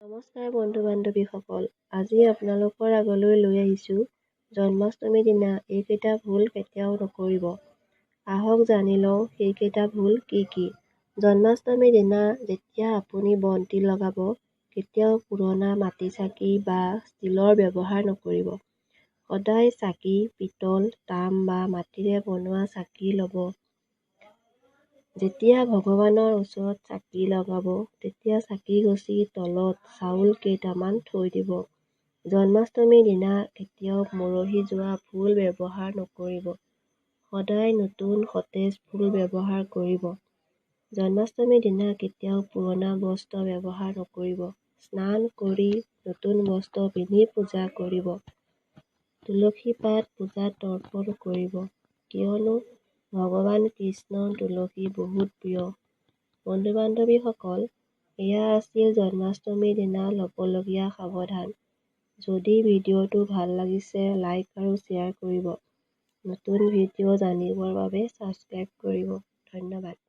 নমস্কাৰ বন্ধু-বান্ধৱীসকল, আজি আপোনালোকৰ আগলৈ লৈ আহিছোঁ জন্মাষ্টমীৰ দিনা এইকেইটা ভুল কেতিয়াও নকৰিব। আহক জানি লওঁ সেইকেইটা ভুল কি কি। জন্মাষ্টমীৰ দিনা যেতিয়া আপুনি বন্তি লগাব, কেতিয়াও পুৰণা মাটি চাকি বা ষ্টীলৰ ব্যৱহাৰ নকৰিব। সদায় চাকি পিতল, তাম বা মাটিৰে বনোৱা চাকি ল'ব। যেতিয়া ভগৱানৰ ওচৰত চাকি লগাব, তেতিয়া চাকি গছি তলত চাউল কেইটামান থৈ দিব। জন্মাষ্টমীৰ দিনা কেতিয়াও মৰহি যোৱা ফুল ব্যৱহাৰ নকৰিব। সদায় নতুন সতেজ ফুল ব্যৱহাৰ কৰিব। জন্মাষ্টমীৰ দিনা কেতিয়াও পুৰণা বস্ত্ৰ ব্যৱহাৰ নকৰিব। স্নান কৰি নতুন বস্ত্ৰ পিন্ধি পূজা কৰিব। তুলসী পাত পূজাত অৰ্পণ কৰিব, কিয়নো ভগৱান কৃষ্ণৰ তুলসী বহুত প্ৰিয়। বন্ধু-বান্ধৱীসকল, এয়া আছিল জন্মাষ্টমীৰ দিনা ল'বলগীয়া সাৱধান। যদি ভিডিঅ'টো ভাল লাগিছে লাইক আৰু শ্বেয়াৰ কৰিব। নতুন ভিডিঅ' জানিবৰ বাবে ছাবস্ক্ৰাইব কৰিব। ধন্যবাদ।